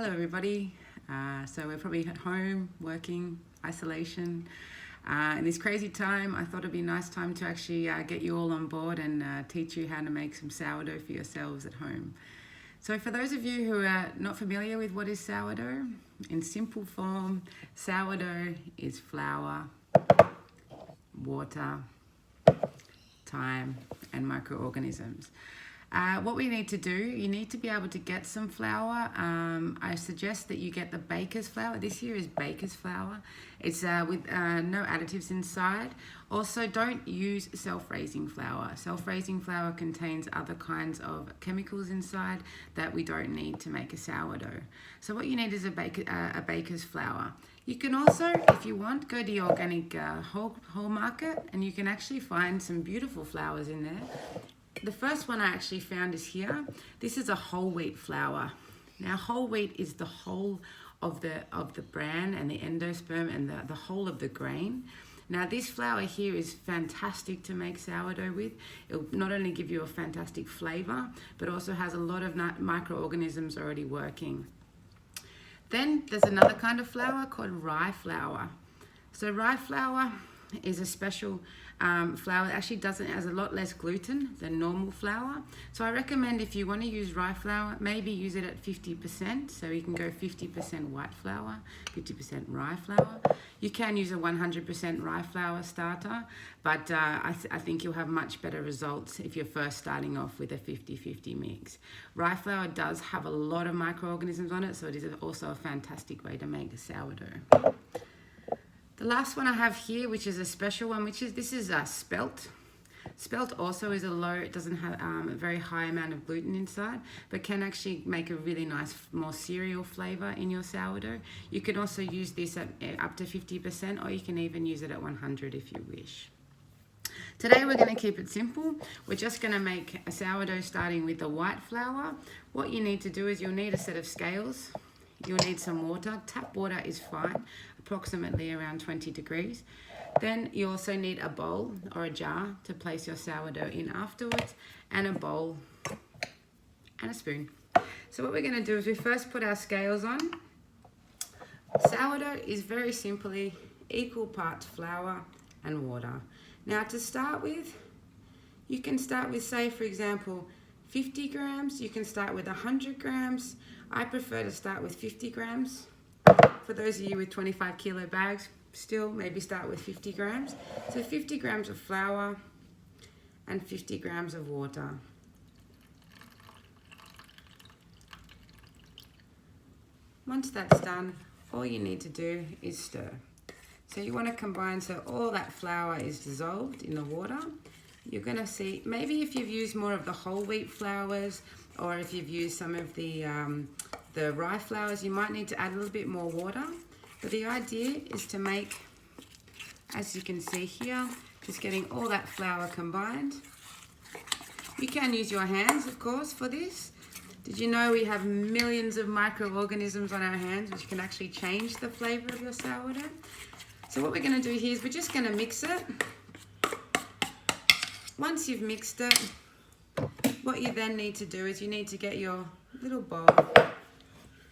Hello everybody. So we're probably at home, working, isolation. In this crazy time, I thought it'd be a nice time to actually get you all on board and teach you how to make some sourdough for yourselves at home. So for those of you who are not familiar with what is sourdough, in simple form, sourdough is flour, water, time, and microorganisms. What we need to do, you need to be able to get some flour. I suggest that you get the baker's flour. This here is baker's flour. It's with no additives inside. Also, don't use self-raising flour. Self-raising flour contains other kinds of chemicals inside that we don't need to make a sourdough. So what you need is a baker's flour. You can also, if you want, go to your organic whole market and you can actually find some beautiful flours in there. The first one I actually found is here. This is a whole wheat flour. Now whole wheat is the whole of the bran and the endosperm and the whole of the grain. Now this flour here is fantastic to make sourdough with. It will not only give you a fantastic flavor, but also has a lot of microorganisms already working. Then there's another kind of flour called rye flour. So rye flour is a special flour. It actually has a lot less gluten than normal flour. So I recommend if you want to use rye flour, maybe use it at 50%. So you can go 50% white flour, 50% rye flour. You can use a 100% rye flour starter, but I think you'll have much better results if you're first starting off with a 50-50 mix. Rye flour does have a lot of microorganisms on it, so it is also a fantastic way to make a sourdough. The last one I have here, which is a special one, this is spelt. Spelt also is it doesn't have a very high amount of gluten inside, but can actually make a really nice, more cereal flavor in your sourdough. You can also use this at up to 50%, or you can even use it at 100 if you wish. Today we're going to keep it simple. We're just going to make a sourdough starting with the white flour. What you need to do is you'll need a set of scales. You'll need some water. Tap water is fine, approximately around 20 degrees. Then you also need a bowl or a jar to place your sourdough in afterwards, and a bowl and a spoon. So what we're going to do is we first put our scales on. Sourdough is very simply equal parts flour and water. Now to start with, you can start with, say for example, 50 grams. You can start with 100 grams. I prefer to start with 50 grams. For those of you with 25 kilo bags, still maybe start with 50 grams. So 50 grams of flour and 50 grams of water. Once that's done, all you need to do is stir. So you want to combine so all that flour is dissolved in the water. You're going to see, maybe if you've used more of the whole wheat flours, or if you've used some of the rye flours, you might need to add a little bit more water. But the idea is to make, as you can see here, just getting all that flour combined. You can use your hands, of course, for this. Did you know we have millions of microorganisms on our hands, which can actually change the flavor of your sourdough? So what we're going to do here is we're just going to mix it. Once you've mixed it, what you then need to do is you need to get your little bowl,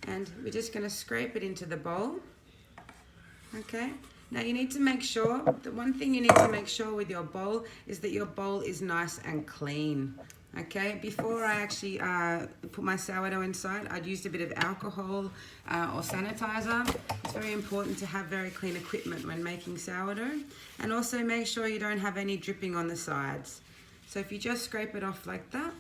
and we're just going to scrape it into the bowl. Okay, now you need to make sure, the one thing you need to make sure with your bowl is that your bowl is nice and clean. Okay, before I actually put my sourdough inside, I'd used a bit of alcohol or sanitizer. It's very important to have very clean equipment when making sourdough, and also make sure you don't have any dripping on the sides. So if you just scrape it off like that.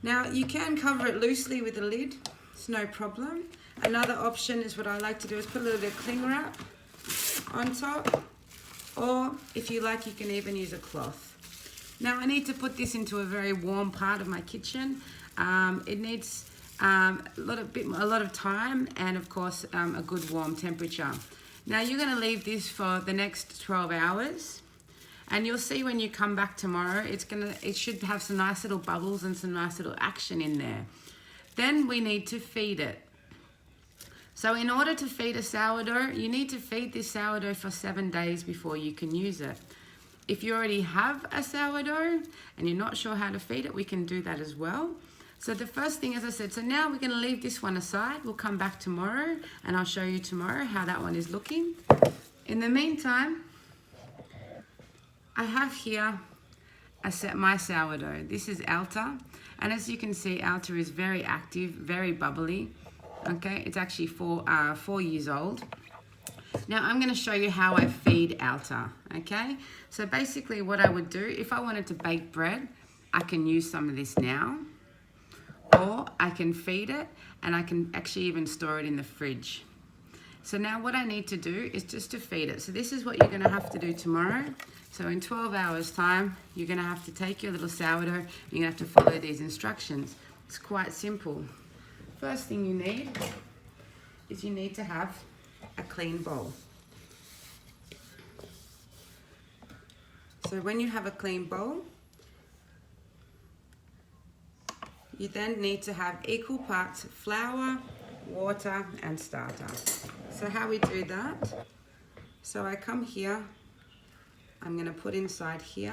Now you can cover it loosely with a lid, it's no problem. Another option is what I like to do is put a little bit of cling wrap on top, or if you like you can even use a cloth. Now I need to put this into a very warm part of my kitchen. It needs a lot of time and of course a good warm temperature. Now you're going to leave this for the next 12 hours. And you'll see when you come back tomorrow, it should have some nice little bubbles and some nice little action in there. Then we need to feed it. So in order to feed a sourdough, you need to feed this sourdough for 7 days before you can use it. If you already have a sourdough and you're not sure how to feed it, we can do that as well. So the first thing, as I said, so now we're going to leave this one aside. We'll come back tomorrow and I'll show you tomorrow how that one is looking. In the meantime, I have here my sourdough. This is Alta, and as you can see, Alta is very active, very bubbly. Okay, it's actually 4 years old. Now I'm going to show you how I feed Alta. Okay, so basically what I would do, if I wanted to bake bread, I can use some of this now, or I can feed it, and I can actually even store it in the fridge. So now what I need to do is just to feed it. So this is what you're going to have to do tomorrow. So in 12 hours time, you're going to have to take your little sourdough, and you're going to have to follow these instructions. It's quite simple. First thing you need is you need to have a clean bowl. So when you have a clean bowl, you then need to have equal parts flour, water and starter. So how we do that, so I come here, I'm going to put inside here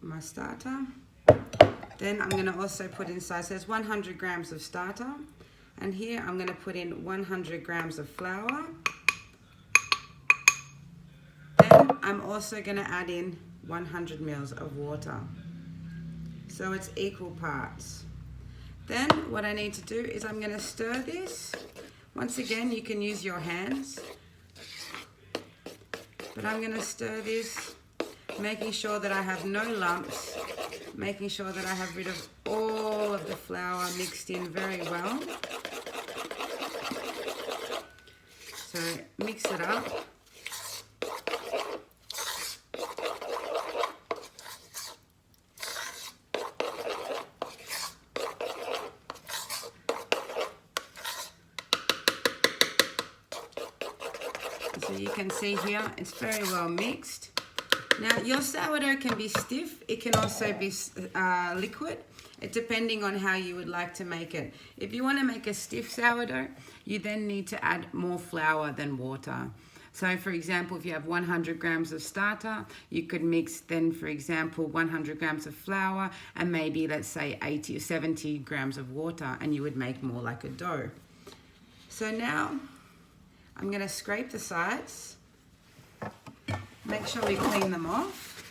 my starter. Then I'm going to also put inside, so there's 100 grams of starter, and here I'm going to put in 100 grams of flour. Then I'm also going to add in 100 mils of water. So it's equal parts. Then what I need to do is I'm going to stir this. Once again, you can use your hands, but I'm going to stir this, making sure that I have no lumps, making sure that I have rid of all of the flour mixed in very well. So mix it up. So you can see here, it's very well mixed. Now your sourdough can be stiff, it can also be liquid, depending on how you would like to make it. If you want to make a stiff sourdough, you then need to add more flour than water. So for example, if you have 100 grams of starter, you could mix then, for example, 100 grams of flour and maybe, let's say, 80 or 70 grams of water, and you would make more like a dough. So now I'm going to scrape the sides. Make sure we clean them off.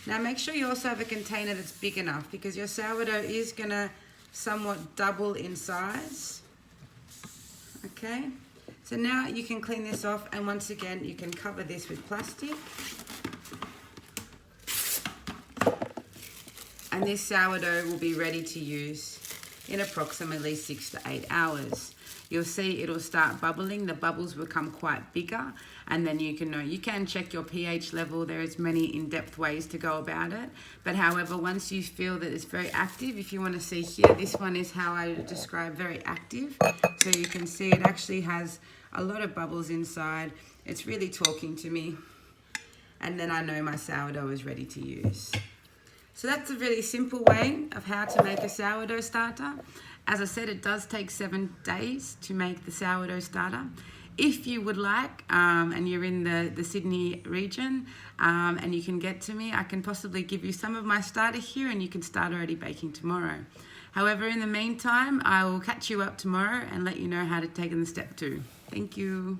Now make sure you also have a container that's big enough, because your sourdough is going to somewhat double in size. Okay, so now you can clean this off, and once again you can cover this with plastic. And this sourdough will be ready to use in approximately 6 to 8 hours. You'll see it'll start bubbling, the bubbles become quite bigger, and then you can check your pH level. There's many in-depth ways to go about it, but however, once you feel that it's very active, if you want to see here, this one is how I describe very active. So you can see it actually has a lot of bubbles inside. It's really talking to me, and then I know my sourdough is ready to use. So that's a really simple way of how to make a sourdough starter. As I said, it does take 7 days to make the sourdough starter. If you would like, and you're in the Sydney region, and you can get to me, I can possibly give you some of my starter here, and you can start already baking tomorrow. However, in the meantime, I will catch you up tomorrow and let you know how to take in the step 2. Thank you.